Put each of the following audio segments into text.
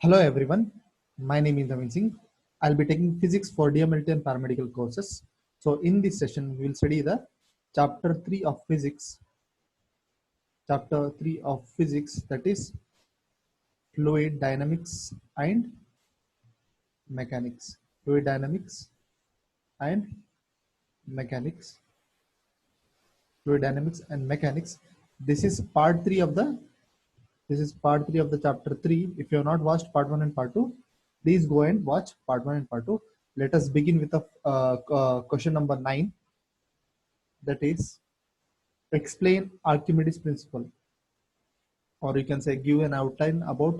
Hello everyone, my name is Naveen Singh. I'll be taking physics for DMLT and paramedical courses. So in this session, we will study the chapter 3 of physics, that is fluid dynamics and mechanics. Fluid dynamics and mechanics. Fluid dynamics and mechanics. This is part 3 of the chapter 3. If you have not watched part 1 and part 2, please go and watch part 1 and part 2. Let us begin with the question number 9, that is explain Archimedes principle, or you can say give an outline about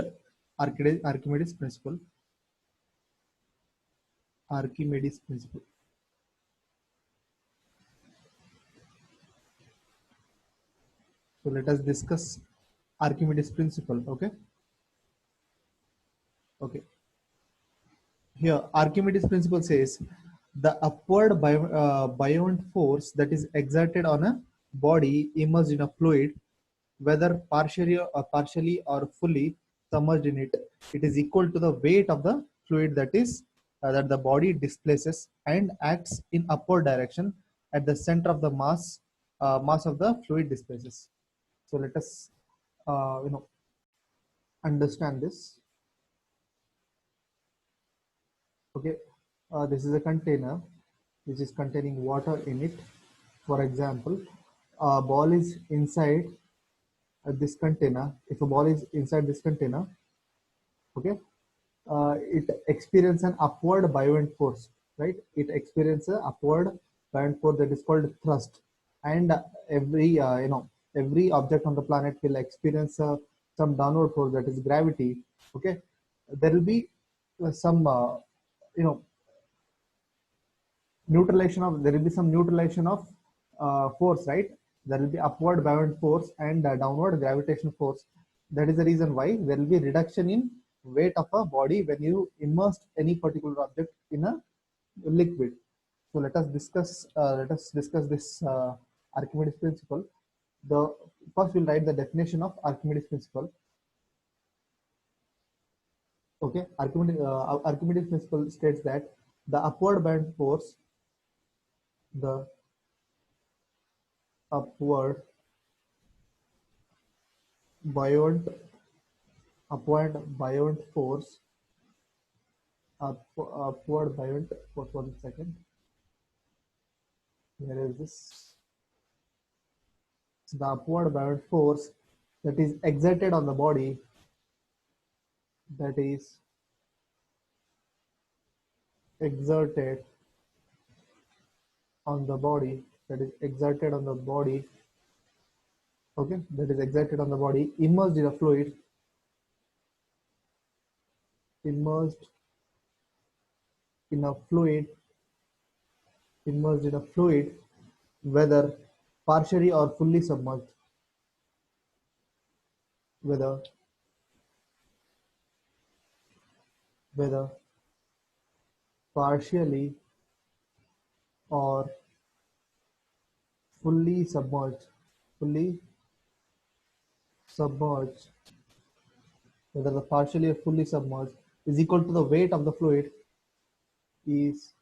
Archimedes principle. Archimedes principle. So let us discuss Archimedes principle. Okay. Here, Archimedes principle says the upward buoyant force that is exerted on a body immersed in a fluid, whether partially or fully submerged in it, it is equal to the weight of the fluid that the body displaces and acts in upward direction at the center of the mass of the fluid displaces. So let us understand this. Okay, this is a container which is containing water in it. For example, a ball is inside this container. If a ball is inside this container, okay, it experiences an upward buoyant force, right? It experiences an upward buoyant force that is called thrust, and every object on the planet will experience some downward force, that is gravity. Okay, there will be some you know there will be some neutralization of force, right? There will be upward buoyant force and downward gravitational force. That is the reason why there will be reduction in weight of a body when you immerse any particular object in a liquid. So let us discuss this Archimedes principle. The first we'll write the definition of Archimedes principle. Okay, Archimedes principle states that the upward buoyant force, the upward buoyant buoyant force, upward buoyant force. 1 second. Where is this? The upward buoyant force that is exerted on the body, that is exerted on the body, that is exerted on the body. Okay, that is exerted on the body, immersed in a fluid, immersed in a fluid, immersed in a fluid, whether partially or fully submerged, whether partially or fully fully submerged, whether the partially or fully submerged is equal to the weight of the fluid, is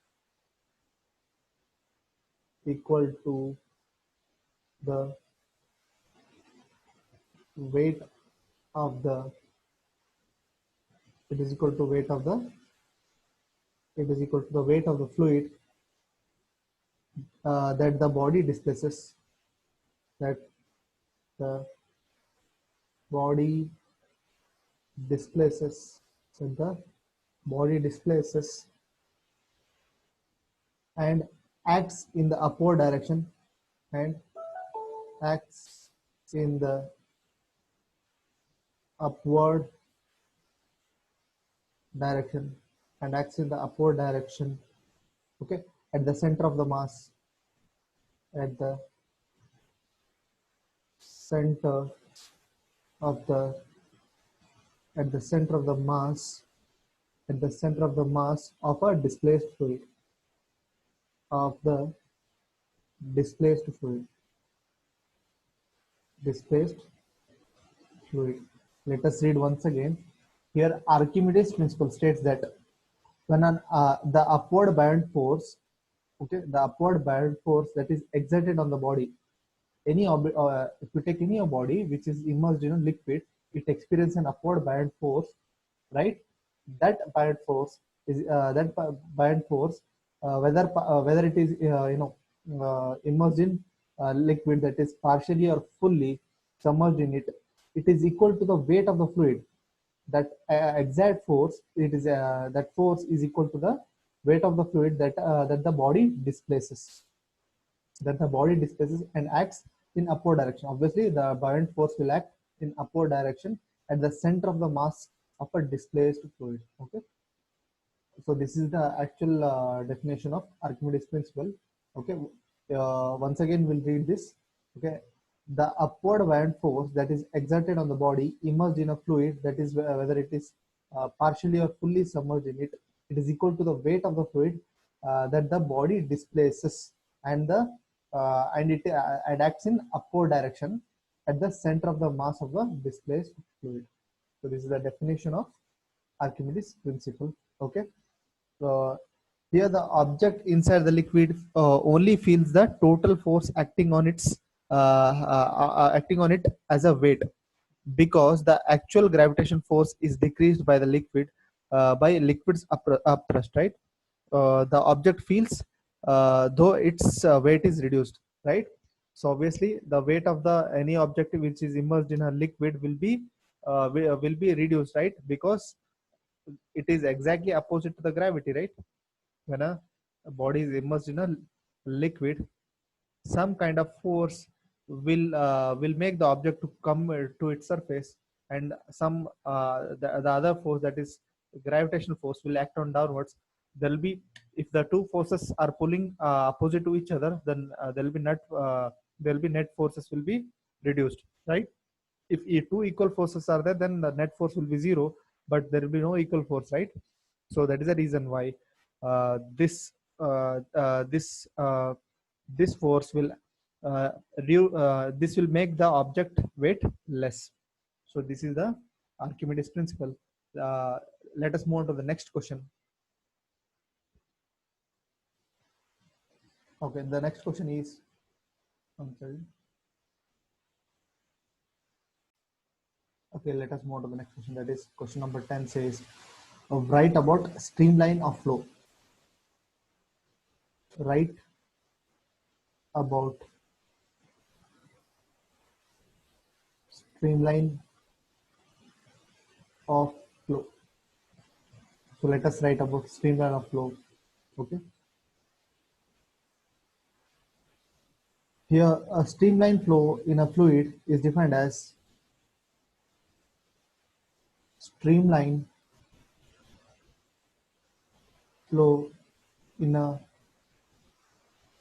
equal to the weight of the, it is equal to weight of the, it is equal to the weight of the fluid that the body displaces, that the body displaces, that the body displaces and acts in the upward direction, and acts in the upward direction, and acts in the upward direction. Okay, at the center of the mass, at the center of the at the center of the mass, at the center of the mass of a displaced fluid, of the displaced fluid, displaced fluid. Let us read once again. Here, Archimedes' principle states that when the upward buoyant force, okay, the upward buoyant force that is exerted on the body, if you take any body which is immersed in a liquid, it experiences an upward buoyant force, right? That buoyant force is buoyant force, whether it is immersed in liquid that is partially or fully submerged in it, it is equal to the weight of the fluid. That exact force, it is that force is equal to the weight of the fluid that the body displaces, and acts in upward direction. Obviously, the buoyant force will act in upward direction at the center of the mass of a displaced fluid. Okay, so this is the actual definition of Archimedes principle. Okay, once again we'll read this. Okay, the upward buoyant force that is exerted on the body immersed in a fluid, that is whether it is partially or fully submerged in it, it is equal to the weight of the fluid that the body displaces, and it acts in upward direction at the center of the mass of the displaced fluid. So this is the definition of Archimedes principle. Okay. So here the object inside the liquid only feels the total force acting on it as a weight, because the actual gravitation force is decreased by the liquid by liquid's upthrust, right? The object feels though its weight is reduced, right? So obviously the weight of the any object which is immersed in a liquid will be reduced, right? Because it is exactly opposite to the gravity, right? When a body is immersed in a liquid, some kind of force will make the object to come to its surface, and the other force, that is gravitational force, will act on downwards. There will be, if the two forces are pulling opposite to each other, then there will be net forces will be reduced, right? If two equal forces are there, then the net force will be zero, but there will be no equal force, right? So that is the reason why uh, this uh, uh, this uh, this force will this will make the object weight less. So this is the Archimedes principle. uh, let us move on to the next question. Okay, the next question is, I'm sorry. Okay, let us move on to the next question. That is question number 10 says, write about streamline of flow. Write about streamline of flow. So let us write about streamline of flow. Okay. Here, a streamline flow in a fluid is defined as streamline flow in a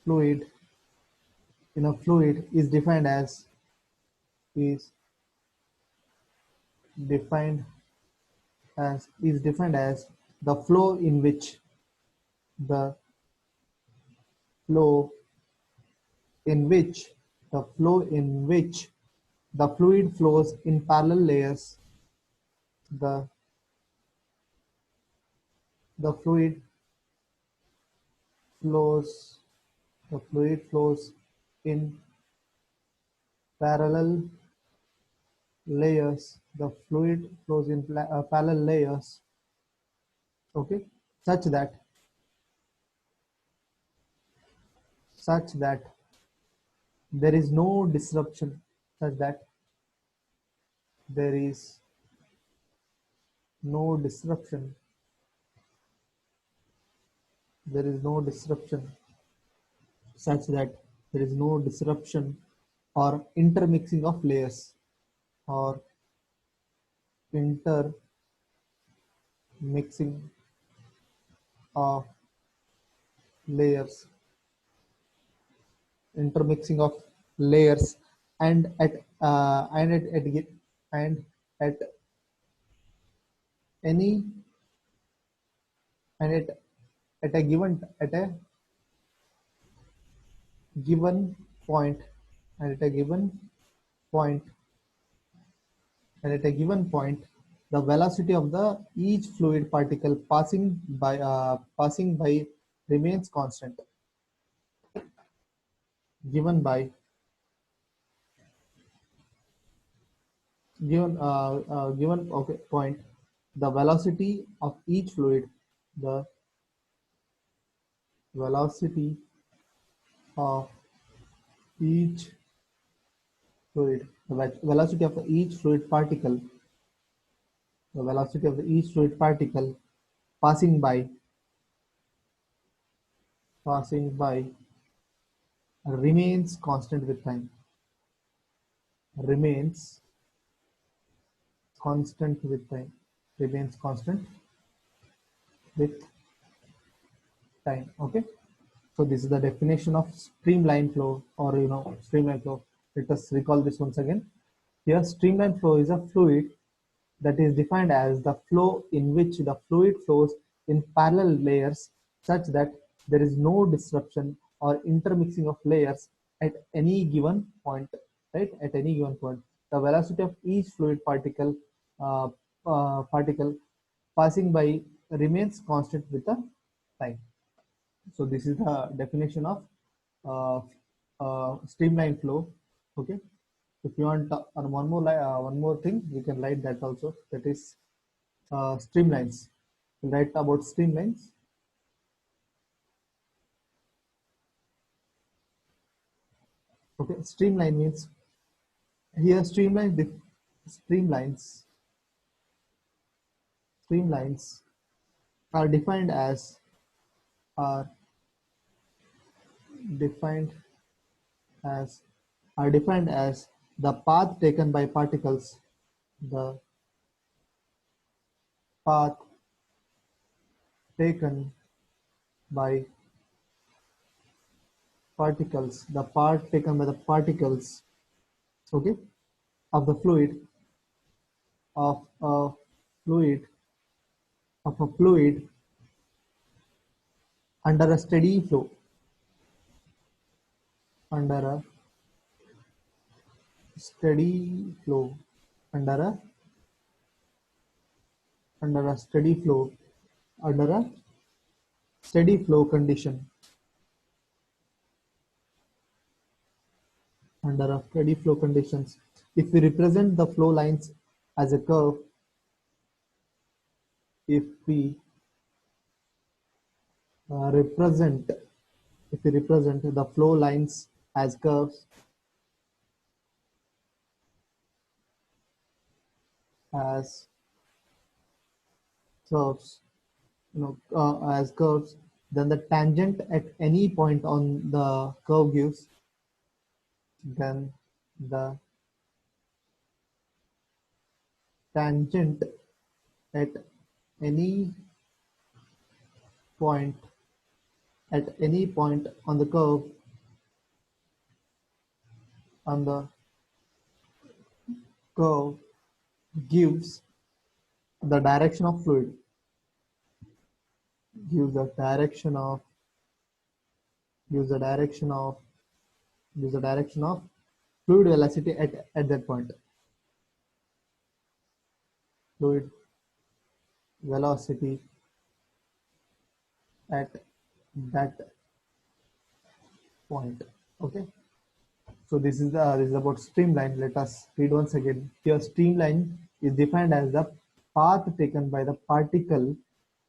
fluid is is defined defined as the flow in which the flow in which the fluid flows in parallel layers. The the fluid flows in parallel layers. The fluid flows in parallel layers. Okay, such that such that there is no disruption. Such that there is no disruption. There is no disruption. Such that there is no disruption or intermixing of layers, or intermixing of layers, intermixing of layers, and and at any and at a given point and at a given point and at a given point the velocity of the each fluid particle passing by remains constant. Given by given okay, point, the velocity of each fluid, the velocity of each the velocity of each fluid particle, the velocity of each fluid particle passing by passing by remains constant with time. Remains constant with time. Remains constant with time. Okay. So this is the definition of streamline flow, or streamline flow. Let us recall this once again. Here, streamline flow is a fluid that is defined as the flow in which the fluid flows in parallel layers such that there is no disruption or intermixing of layers at any given point. Right? At any given point, the velocity of each fluid uh, particle passing by remains constant with the time. So this is the definition of uh, streamline flow. Okay. If you want one more thing, we can write that also. That is streamlines. We'll write about streamlines. Okay. Streamline means here streamlines streamlines are are defined as defined as the path taken by particles, the path taken by the part taken by the particles, okay, of the of a fluid fluid under a steady flow, under a steady flow, under a steady flow, under a steady flow condition, under a steady flow conditions. If we represent the flow lines as a curve, if we represent the flow lines as curves, as curves, as curves, then the tangent at any point on the curve gives, then the tangent at any point on the curve on the curve gives the direction of fluid, gives the direction of gives the direction of gives the direction of fluid velocity at that point. Fluid velocity at that point. Okay. So this is about streamline. Let us read once again. Here, streamline is defined as the path taken by the particle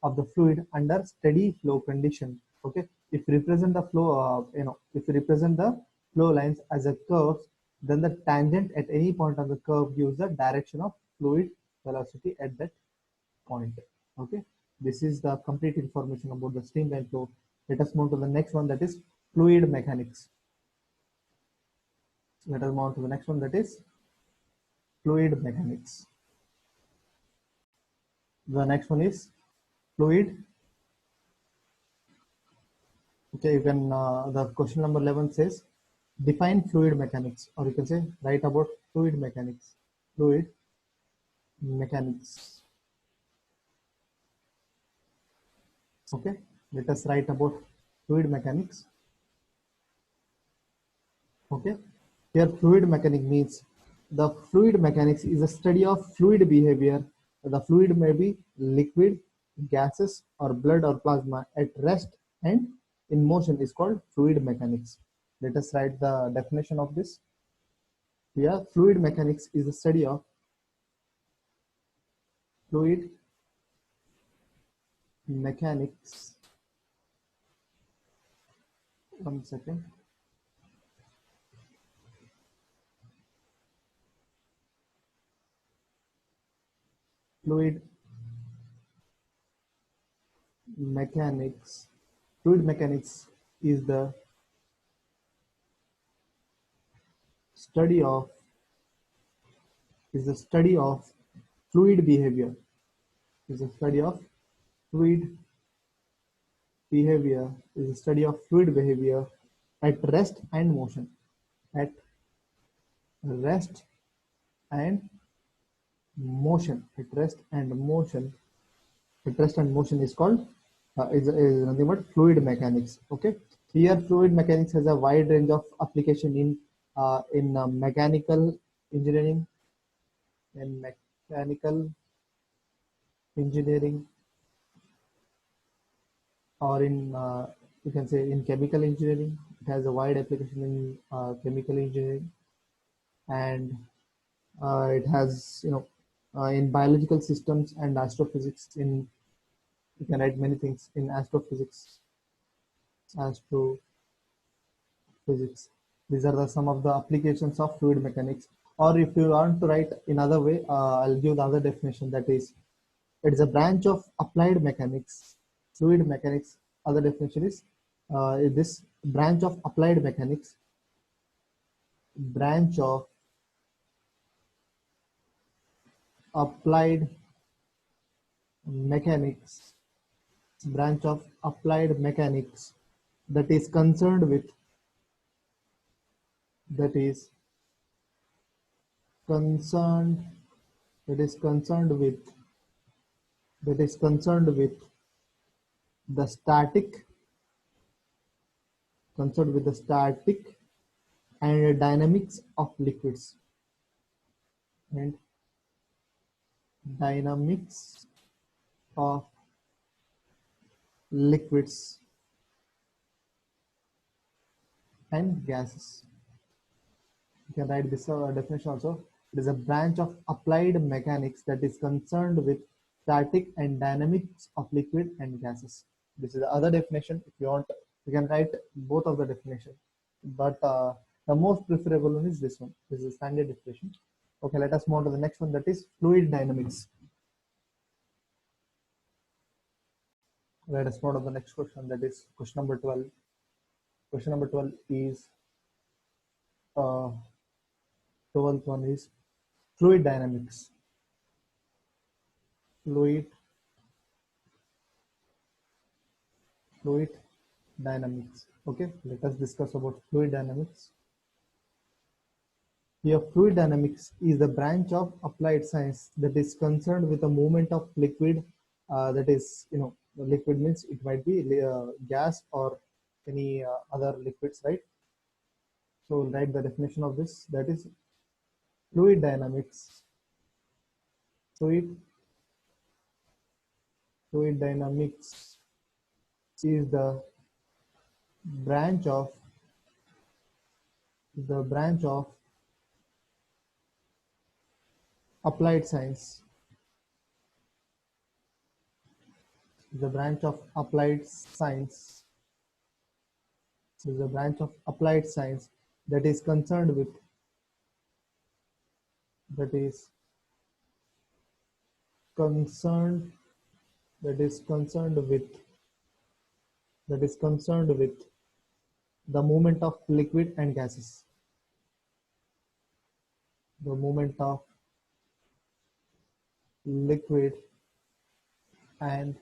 of the fluid under steady flow condition. Okay. If you represent the flow, if you represent the flow lines as a curve, then the tangent at any point on the curve gives the direction of fluid velocity at that point. Okay. This is the complete information about the streamline flow. Let us move to the next one, that is fluid mechanics. Let us move on to the next one, that is fluid mechanics. The next one is fluid. Okay, you can, the question number 11 says, define fluid mechanics, or you can say, write about fluid mechanics. Fluid mechanics. Okay, let us write about fluid mechanics. Okay, here fluid mechanics means the fluid mechanics is a study of fluid behavior The fluid may be liquid, gases, or blood or plasma at rest and in motion is called fluid mechanics. Let us write the definition of this. Here, fluid mechanics is the study of fluid mechanics. One second. Fluid mechanics. Fluid mechanics is the study of fluid behavior. Is the study of fluid behavior. Is the study of fluid behavior at rest and motion. At rest and motion. At rest and motion. At rest and motion is called is nothing but fluid mechanics. Okay. Here, fluid mechanics has a wide range of application in mechanical engineering, in mechanical engineering, or in you can say in chemical engineering. It has a wide application in chemical engineering, and it has in biological systems and astrophysics. In you can write many things in astrophysics. Astrophysics. These are some of the applications of fluid mechanics. Or if you want to write in other way, I'll give the other definition. That is, it is a branch of applied mechanics. Fluid mechanics. Other definition is this branch of applied mechanics. Branch of applied mechanics. Branch of applied mechanics that is concerned with that is concerned that is concerned with that is concerned with the static and dynamics of liquids and dynamics of liquids and gases. You can write this definition also. It is a branch of applied mechanics that is concerned with static and dynamics of liquid and gases. This is the other definition. If you want, you can write both of the definition, but the most preferable one is this one. This is a standard definition. Okay, let us move on to the next one, that is fluid dynamics. Let us move on to the next question, that is question number 12. Question number 12 is 12th one is fluid dynamics. Fluid dynamics. Okay, let us discuss about fluid dynamics. Here, fluid dynamics is the branch of applied science that is concerned with the movement of liquid. That is, liquid means it might be gas or any other liquids, right? So we'll write the definition of this. That is fluid dynamics. Fluid dynamics is the branch of applied science. The branch of applied science is a branch of applied science that is concerned with the movement of liquid and gases. The movement of liquid and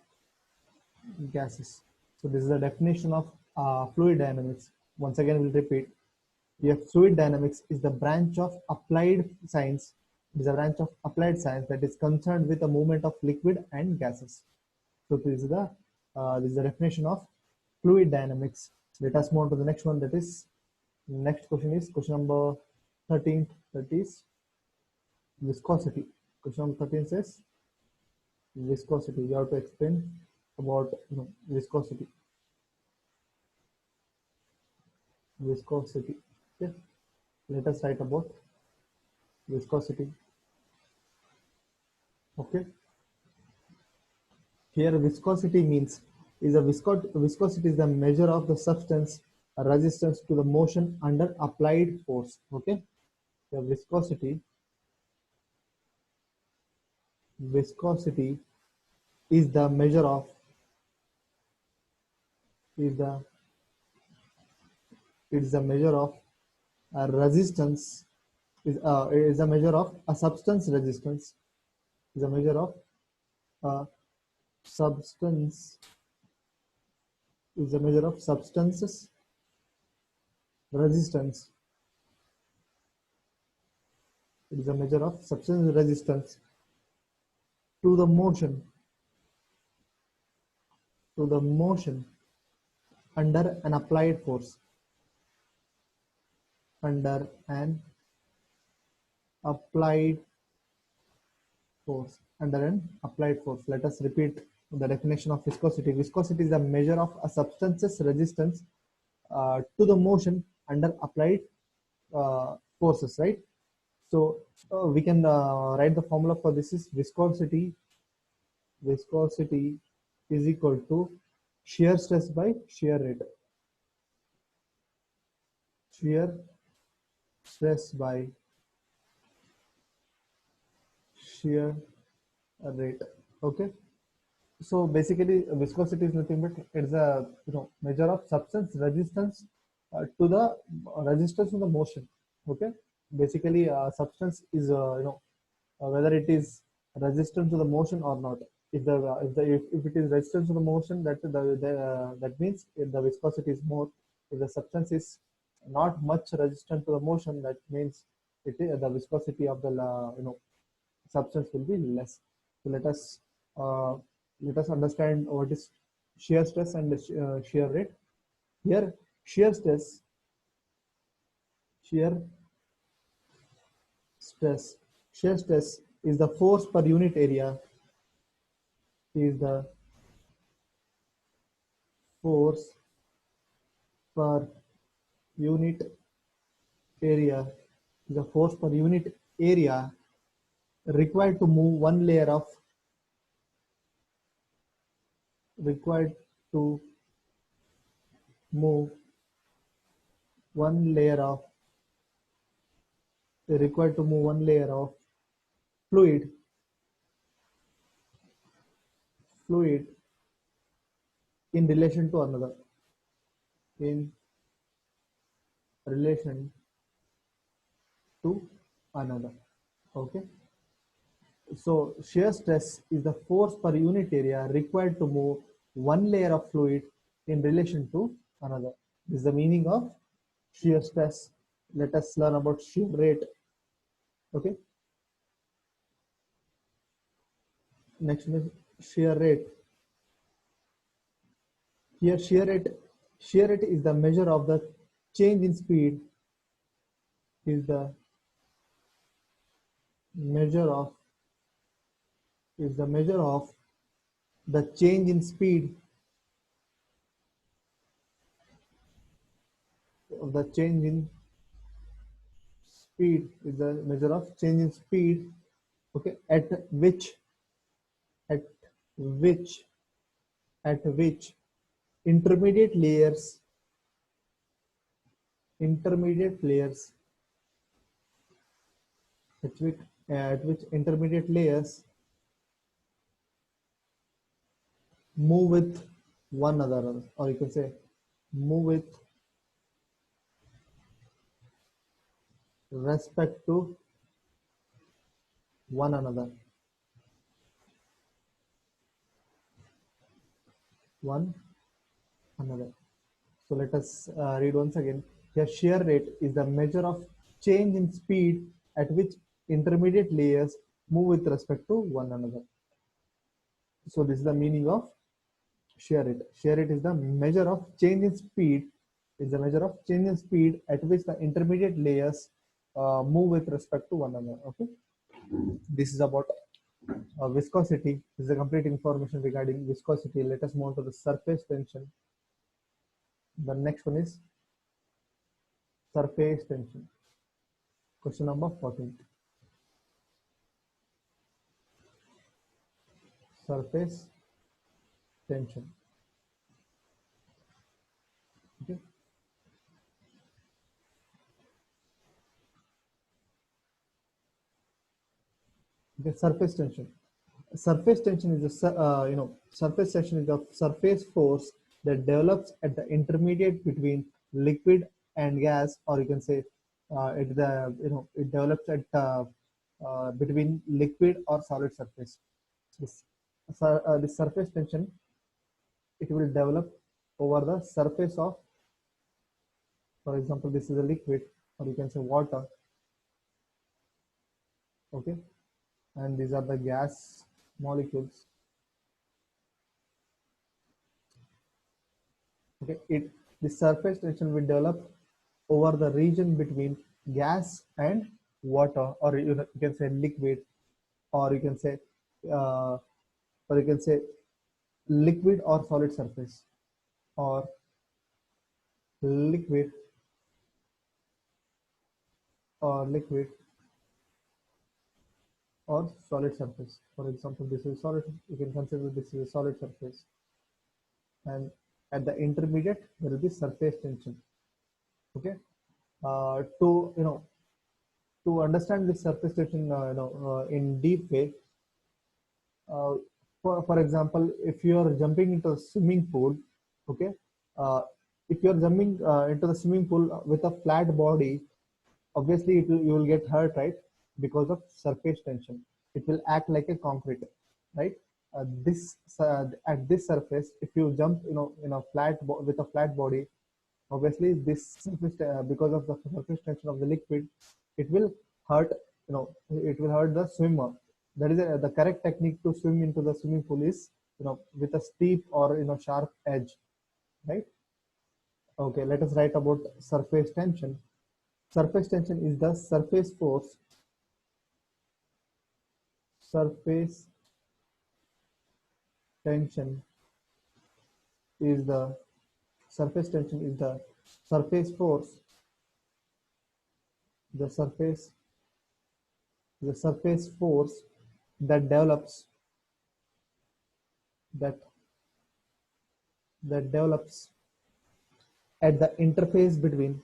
gases. So this is the definition of fluid dynamics. Once again, we'll repeat. Here, fluid dynamics is the branch of applied science. It is a branch of applied science that is concerned with the movement of liquid and gases. So this is the definition of fluid dynamics. Let us move on to the next one. That is, next question is question number 13. That is viscosity. Question number 13 says Viscosity. You have to explain about viscosity. Viscosity. Okay. Let us write about viscosity. Okay. Here viscosity means is a viscosity is the measure of the substance resistance to the motion under applied force. Okay. The viscosity is the measure of is the it is a measure of resistance is a measure of a substance resistance is a measure of substance is a measure of substances resistance. It is a measure of substance resistance to the motion to the motion under an applied force under an applied force under an applied force. Let us repeat the definition of viscosity. Viscosity is the measure of a substance's resistance to the motion under applied forces, right? So we can write the formula for this is viscosity is equal to shear stress by shear rate. Shear stress by shear rate. Okay. So basically, viscosity is nothing but it's a measure of substance resistance to the resistance to the motion. Okay. Basically, substance is whether it is resistant to the motion or not. If it is resistant to the motion, that means if the viscosity is more. If the substance is not much resistant to the motion, that means the viscosity of the substance will be less. So uh, let us understand what is shear stress and shear rate. Here, shear stress, shear stress, shear stress is the force per unit area. Is the force per unit area. The force per unit area required to move one layer of required to move one layer of required to move one layer of fluid in relation to another in relation to another. Okay. So shear stress is the force per unit area required to move one layer of fluid in relation to another. This is the meaning of shear stress. Let us learn about shear rate. Okay. Next is shear rate. Here shear rate is the measure of the change in speed is the measure of the change in speed of the change in speed is the measure of change in speed. Okay, at which at which intermediate layers intermediate layers at which intermediate layers move with one another, or you can say move with respect to one another. One another. So let us read once again. Here, shear rate is the measure of change in speed at which intermediate layers move with respect to one another. So this is the meaning of shear rate. Shear rate is the measure of change in speed. Is the measure of change in speed at which the intermediate layers move with respect to one another. Okay. This is about Viscosity is the complete information regarding viscosity. Let us move on to the surface tension. The next one is surface tension. Question number 14. Surface tension. Okay. The surface tension. Surface tension is a surface tension is the surface force that develops at the intermediate between liquid and gas, or you can say it develops at between liquid or solid surface. This the surface tension, it will develop over the surface of, for example, this is a liquid, or you can say water. Okay, and these are the gas molecules. Okay, the surface tension will develop over the region between gas and water, or you can say liquid, or you can say uh, or you can say liquid or solid surface, or liquid liquid or solid surface. For example, this is solid. You can consider this is a solid surface, and at the intermediate there will be surface tension. Okay, to understand this surface tension, in deep way. Uh, for example, if you are jumping into a swimming pool, okay, uh, if you are jumping into the swimming pool with a flat body, obviously you will get hurt, right? Because of surface tension, it will act like a concrete, right? This At this surface, if you jump in a with a flat body, obviously this surface because of the surface tension of the liquid, it will hurt, it will hurt the swimmer. That is the correct technique to swim into the swimming pool is, with a steep or sharp edge, right? Okay, let us write about surface tension. Surface tension is the surface force. Surface tension is the surface tension is the surface force. The surface force that develops that develops at the interface between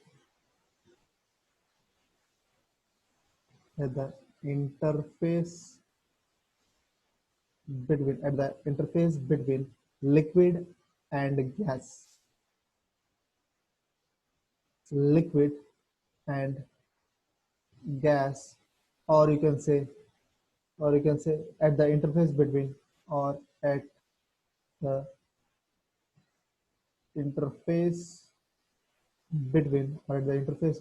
at the interface between liquid and gas. Liquid and gas, or you can say at the interface between, or at the interface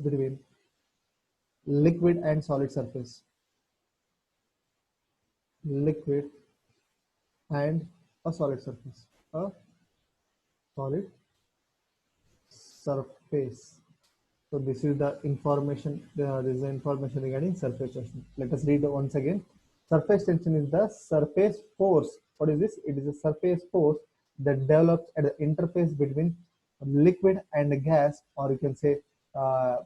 between liquid and solid surface. Liquid and a solid surface. A solid surface. So this is the information. This is the information regarding surface tension. Let us read once again. Surface tension is the surface force. What is this? It is a surface force that develops at the interface between liquid and gas, or you can say uh,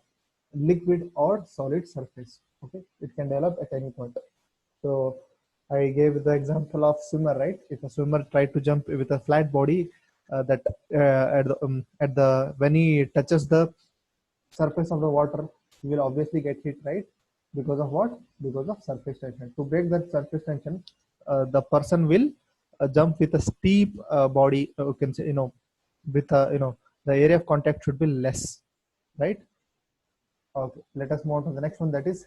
liquid or solid surface. Okay, it can develop at any point. So I gave the example of swimmer, right? If a swimmer tried to jump with a flat body, that at the when he touches the surface of the water, he will obviously get hit, right? Because of what? Because of surface tension. To break that surface tension, the person will jump with a steep body. You can say, with the area of contact should be less, right? Okay, let us move on to the next one, that is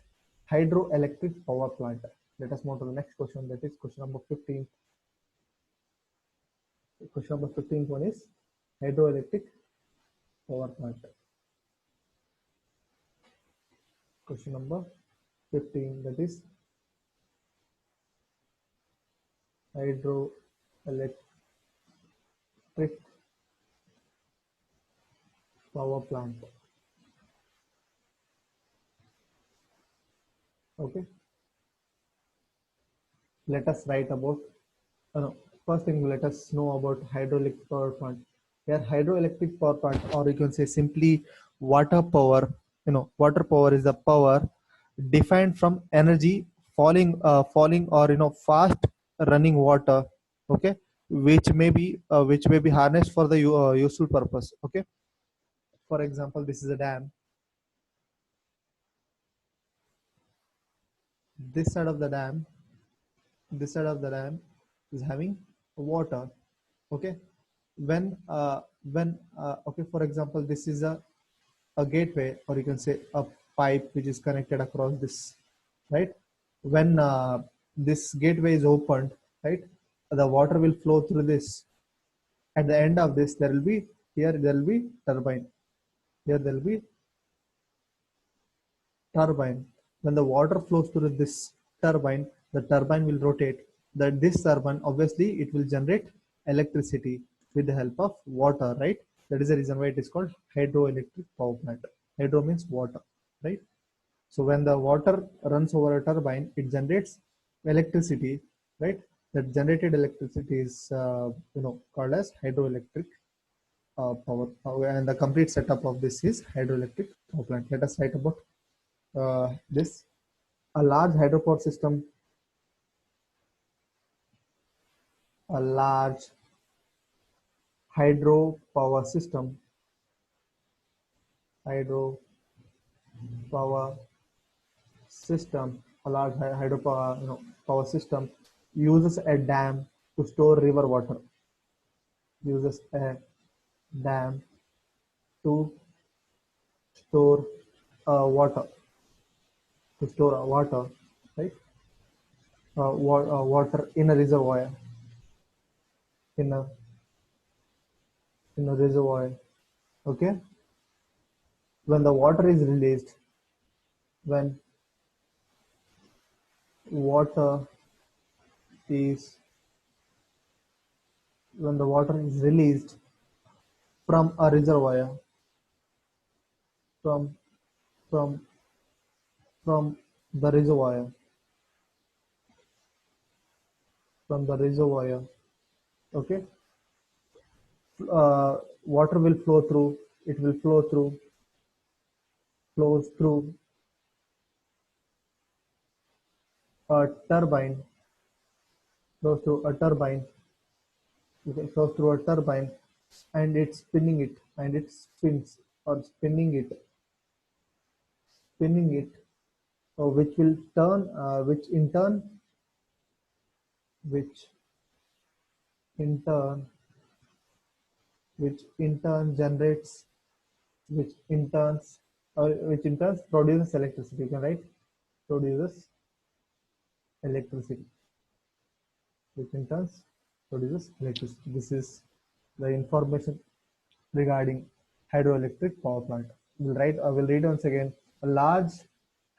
hydroelectric power plant. Let us move to the next question, that is question number 15. Question number 15 one is hydroelectric power plant. Question number 15, that is hydroelectric power plant. Okay. let us write about no, first thing, let us know about hydraulic power plant. Here, hydroelectric power plant, or you can say simply water power. Water power is the power defined from energy falling or fast running water. Okay, which may be harnessed for the useful purpose. Okay, for example, this is a dam. This side of the dam, this side of the dam is having water. Okay, when okay, for example, this is a gateway, or you can say a pipe which is connected across this, right? When this gateway is opened, right, the water will flow through this. At the end of this, there will be turbine. Here there will be turbine. When the water flows through this turbine, the turbine will rotate. That this turbine, obviously, it will generate electricity with the help of water, right? That is the reason why it is called hydroelectric power plant. Hydro means water, right? So when the water runs over a turbine, it generates electricity, right? That generated electricity is called as hydroelectric power. And the complete setup of this is hydroelectric power plant. Let us write about this. A large hydropower system, a large hydropower system, hydropower system, a large hydropower power system uses a dam to store river water. Uses a dam to store water, water, right? Water in a reservoir, in a reservoir. Okay, when the water is released, when water is when the water is released from a reservoir, from from from the reservoir, from the reservoir. Okay, water will flow through. It will flows through a turbine, flows through a turbine. Okay, flows through a turbine, and it's spinning it, and it spins or spinning it, which will turn, which in turn, generates, which in turn produces electricity. You can write produces electricity, which in turn produces electricity. This is the information regarding hydroelectric power plant. I will read once again. A large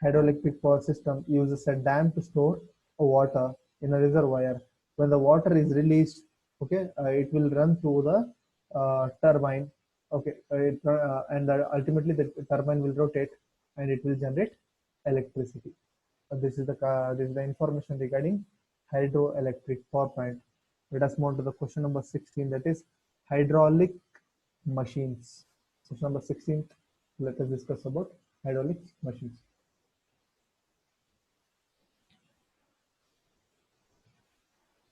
hydroelectric power system uses a dam to store water in a reservoir. When the water is released, okay, it will run through the turbine. Okay, and ultimately the turbine will rotate, and it will generate electricity. This is the information regarding hydroelectric power plant. Let us move to the question number 16, that is hydraulic machines. Question number 16, let us discuss about hydraulic machines.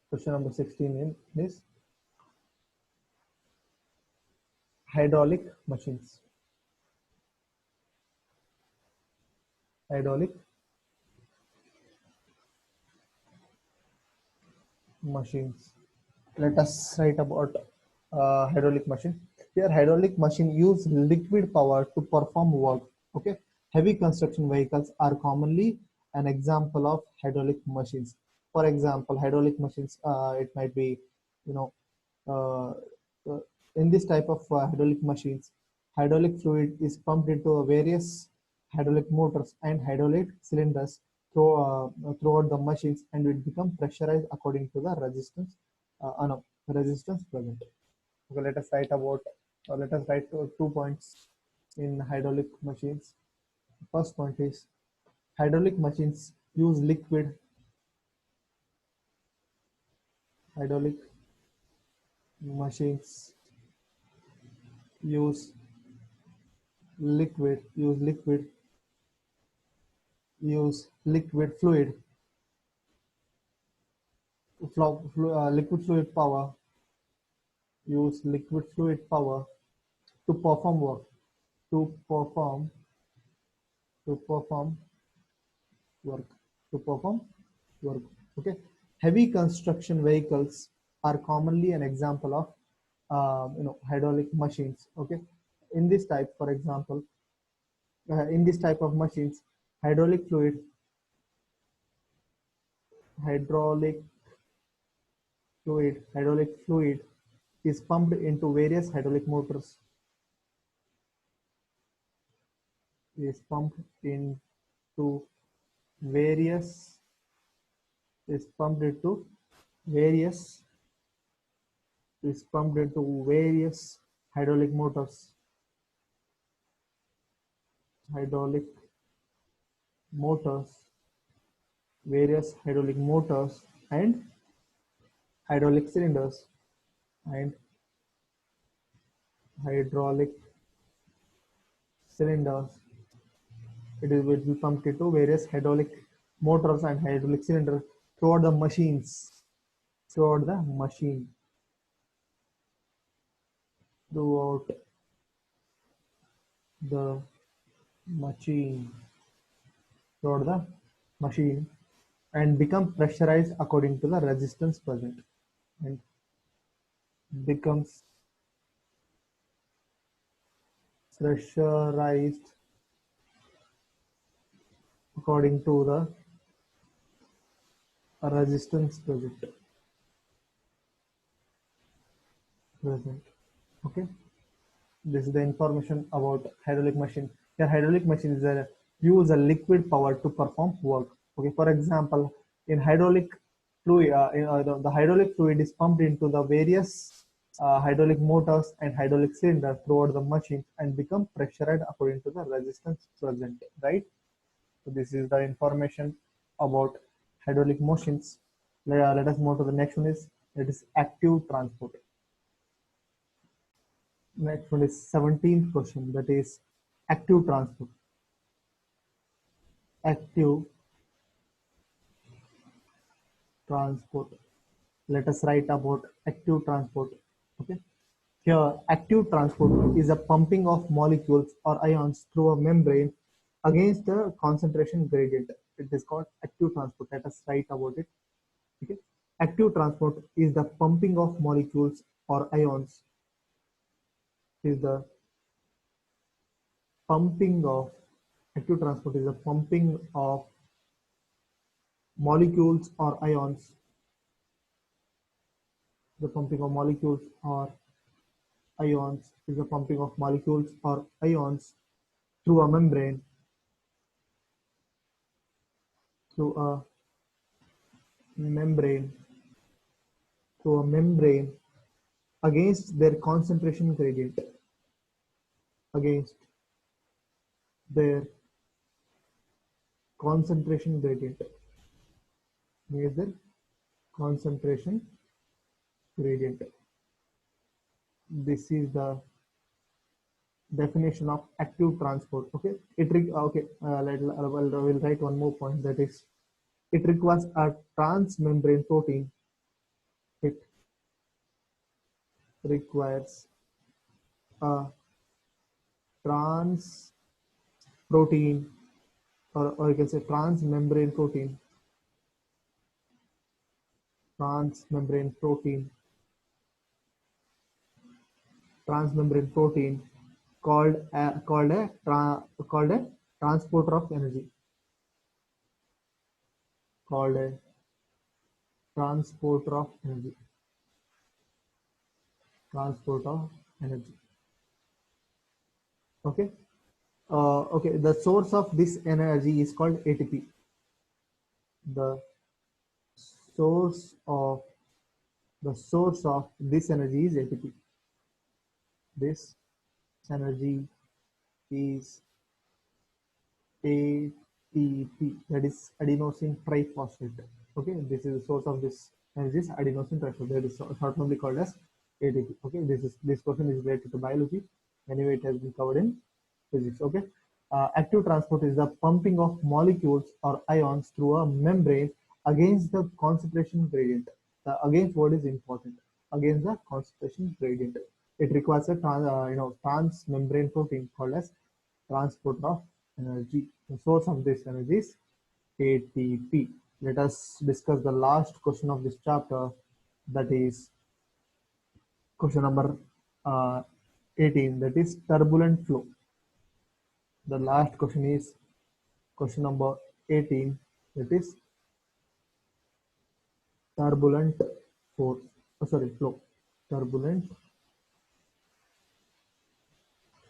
Question number 16 is hydraulic machines. Hydraulic machines. Let us write about hydraulic machine. Here, hydraulic machine use liquid power to perform work. Okay, heavy construction vehicles are commonly an example of hydraulic machines. For example, hydraulic machines, it might be, you know, uh, uh, in this type of hydraulic machines, hydraulic fluid is pumped into various hydraulic motors and hydraulic cylinders throughout the machines, and it become pressurized according to the no, resistance present. Okay, let us write 2 points in hydraulic machines. First point is hydraulic machines use liquid Hydraulic machines use liquid fluid, liquid fluid power, use liquid fluid power to perform work, to perform, to perform work, to perform work. Okay. Heavy construction vehicles are commonly an example of hydraulic machines. Okay. In this type, for example, in this type of machines, hydraulic fluid, hydraulic hydraulic fluid is pumped into various hydraulic motors, is pumped into various is pumped into various various hydraulic motors, hydraulic motors, various hydraulic motors and hydraulic cylinders and hydraulic cylinders. Will be pumped into various hydraulic motors and hydraulic cylinders throughout the machines, throughout the machine, throughout the machine, throughout the machine, and become pressurized according to the resistance present, and becomes pressurized according to the resistance present. Okay. This is the information about hydraulic machine. A hydraulic machine is a use a liquid power to perform work. Okay, for example, in hydraulic fluid, the hydraulic fluid is pumped into the various hydraulic motors and hydraulic cylinders throughout the machine and become pressurized according to the resistance present. Right. So this is the information about hydraulic machines. Let us move to the next one. Is it is active transport. Next one is 17th question, that is active transport. Active transport. Let us write about active transport. Okay. Here, active transport is a pumping of molecules or ions through a membrane against the concentration gradient. It is called active transport. Let us write about it. Okay. Active transport is the pumping of molecules or ions. Is the pumping of active transport is the pumping of molecules or ions, the pumping of molecules or ions is the pumping of molecules or ions through a membrane, through a membrane, through a membrane against their concentration gradient, against their concentration gradient, against their concentration gradient. This is the definition of active transport. Okay, we'll write one more point, that is it requires a transmembrane protein. It requires a trans protein, or you can say transmembrane protein, transmembrane protein, transmembrane protein called a transporter of energy, called a transporter of energy, transporter of energy. Okay. Okay, the source of this energy is called ATP. The source of this energy is ATP. This energy is ATP, that is adenosine triphosphate. Okay, this is the source of this energy is adenosine triphosphate. That is short formly called as ATP. Okay, this question is related to biology. Anyway, it has been covered in physics. Okay, active transport is the pumping of molecules or ions through a membrane against the concentration gradient. The against word is important. Against the concentration gradient. It requires a transmembrane protein called as transporter of energy. The source of this energy is ATP. Let us discuss the last question of this chapter, that is question number 18, that is turbulent flow. The last question is question number 18, that is turbulent force. Oh, sorry, flow. Turbulent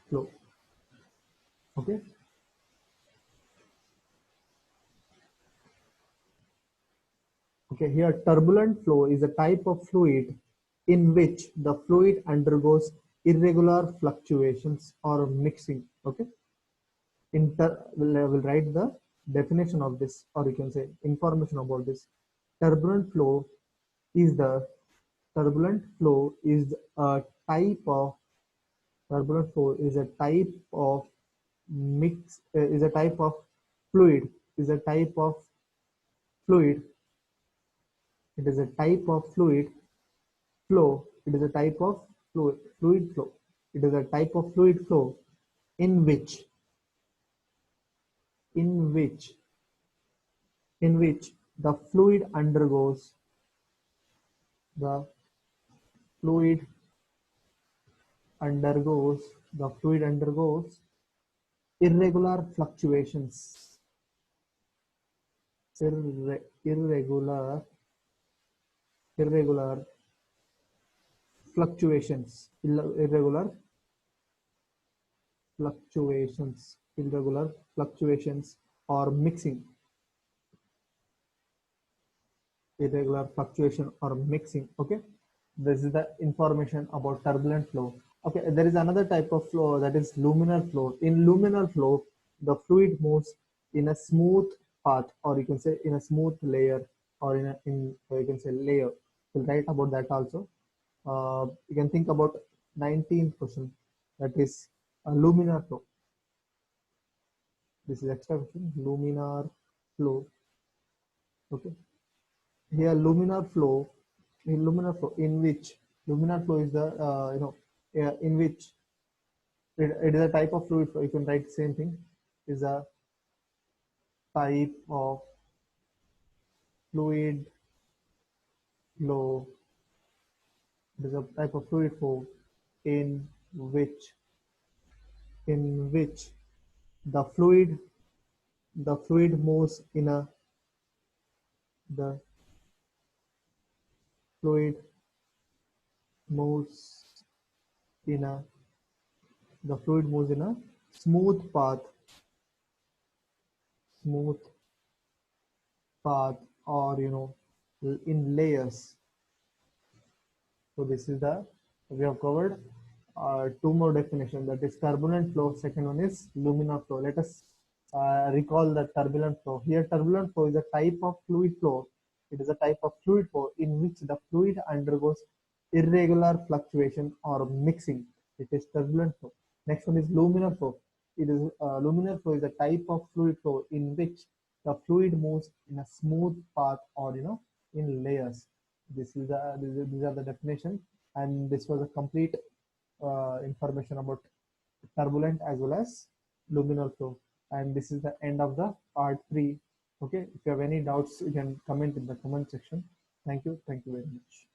flow. Okay. Okay, here turbulent flow is a type of fluid in which the fluid undergoes irregular fluctuations or mixing. Okay, will write the definition of this, or you can say information about this. Turbulent flow is the turbulent flow is a type of turbulent flow is a type of mix is a type of fluid is a type of fluid it is a type of fluid flow. It is a type of fluid flow. It is a type of fluid flow in which in which in which the fluid undergoes the fluid undergoes the fluid undergoes irregular fluctuations irregular irregular fluctuations irregular fluctuations or mixing irregular fluctuation or mixing. Okay, this is the information about turbulent flow. Okay, there is another type of flow, that is luminar flow. In luminar flow, the fluid moves in a smooth path, or you can say in a smooth layer, or you can say layer. We'll write about that also. You can think about 19th question, that is a luminar flow. This is extra question, luminar flow. Okay, here in which luminar flow is the in which it is a type of fluid flow. You can write the same thing, is a type of fluid flow. It is a type of fluid flow in which the fluid moves in a the fluid moves in a smooth path smooth path, or in layers. So this is the we have covered two more definitions, that is turbulent flow. Second one is luminar flow. Let us recall the turbulent flow. Here turbulent flow is a type of fluid flow. It is a type of fluid flow in which the fluid undergoes irregular fluctuation or mixing. It is turbulent flow. Next one is luminar flow. It is luminar flow is a type of fluid flow in which the fluid moves in a smooth path, or in layers. These are the definition, and this was a complete information about turbulent as well as luminal flow. And this is the end of the part 3. Okay, if you have any doubts, you can comment in the comment section. Thank you very much.